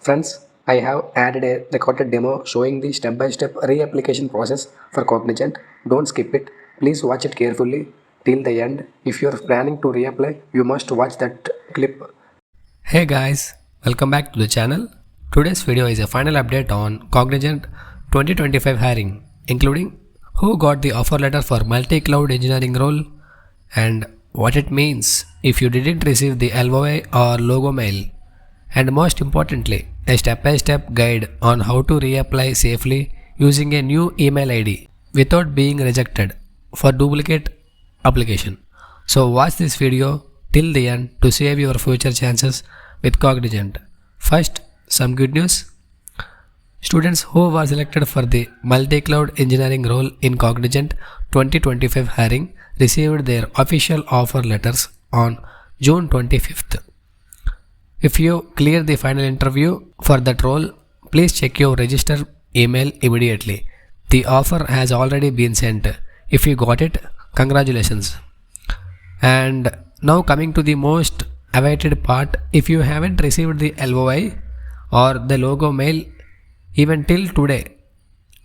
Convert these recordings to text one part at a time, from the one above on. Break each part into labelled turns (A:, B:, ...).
A: Friends, I have added a recorded demo showing the step-by-step reapplication process for Cognizant. Don't skip it. Please watch it carefully till the end. If you are planning to reapply, you must watch that clip.
B: Hey guys, welcome back to the channel. Today's video is a final update on Cognizant 2025 hiring, including who got the offer letter for Multicloud Engineering role and what it means if you didn't receive the LOI or logo mail, and most importantly, a step-by-step guide on how to reapply safely using a new email ID without being rejected for duplicate application. So watch this video till the end to save your future chances with Cognizant. First, some good news. Students who were selected for the Multicloud Engineering role in Cognizant 2025 hiring received their official offer letters on June 25th. If you clear the final interview for that role, please check your register email immediately. The offer has already been sent. If you got it, congratulations. And now coming to the most awaited part, if you haven't received the LOI or the logo mail even till today,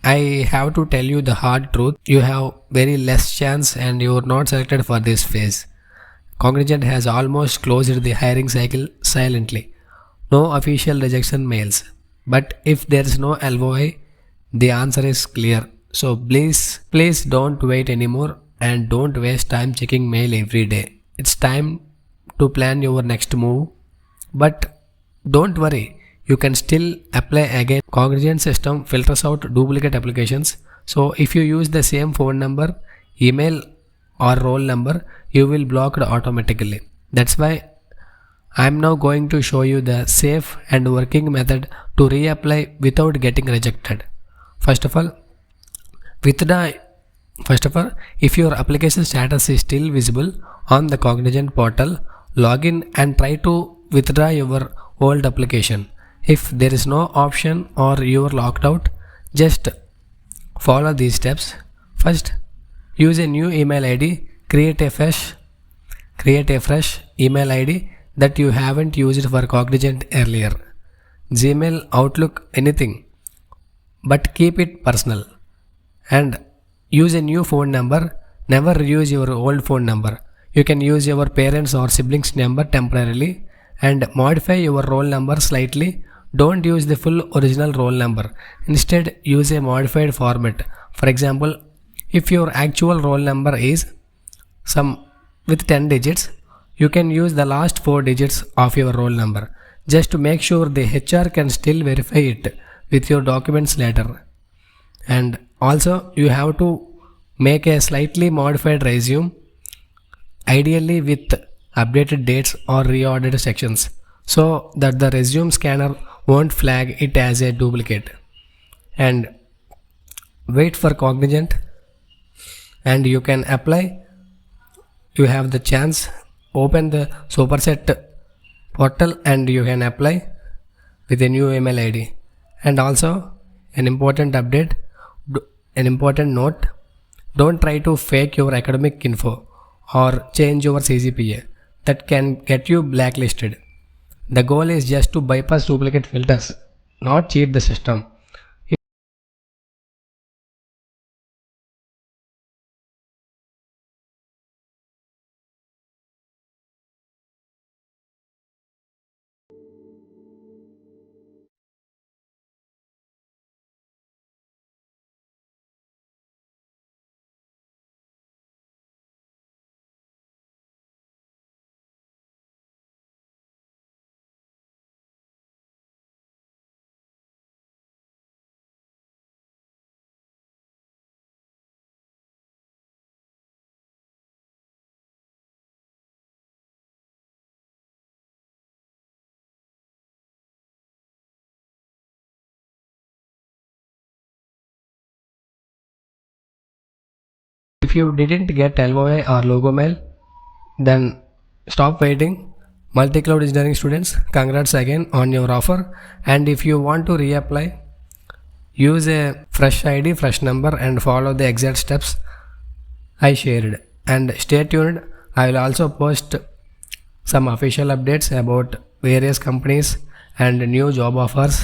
B: I have to tell you the hard truth. You have very less chance and you are not selected for this phase. Cognizant has almost closed the hiring cycle silently. No official rejection mails. But if there is no LOI, the answer is clear. So please don't wait anymore and don't waste time checking mail every day. It's time to plan your next move. But don't worry, you can still apply again. Cognizant system filters out duplicate applications. So if you use the same phone number, email or roll number, you will block it automatically. That's why I am now going to show you the safe and working method to reapply without getting rejected. First of all, if your application status is still visible on the Cognizant portal, log in and try to withdraw your old application. If there is no option or you are locked out, just follow these steps. First, use a new email ID. Create a fresh email ID that you haven't used for Cognizant earlier. Gmail, Outlook, anything. But keep it personal. And use a new phone number. Never use your old phone number. You can use your parents' or siblings' number temporarily and modify your roll number slightly. Don't use the full original roll number. Instead, use a modified format. For example, if your actual roll number is some with 10 digits, you can use the last 4 digits of your roll number just to make sure the HR can still verify it with your documents later. And also you have to make a slightly modified resume, ideally with updated dates or reordered sections, so that the resume scanner won't flag it as a duplicate. And wait for Cognizant and you can apply. You have the chance. Open the Superset portal and you can apply with a new email ID. And also an important update, an important note, don't try to fake your academic info or change your CGPA. That can get you blacklisted. The goal is just to bypass duplicate filters, not cheat the system. If you didn't get LOI or logo mail, then stop waiting. Multicloud Engineering students, congrats again on your offer. And if you want to reapply, use a fresh ID, fresh number and follow the exact steps I shared. And stay tuned. I will also post some official updates about various companies and new job offers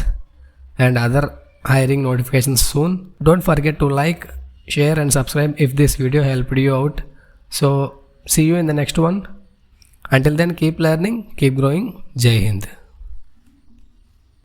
B: and other hiring notifications soon. Don't forget to like, share and subscribe if this video helped you out. So see you in the next one. Until then, keep learning, keep growing. Jai Hind.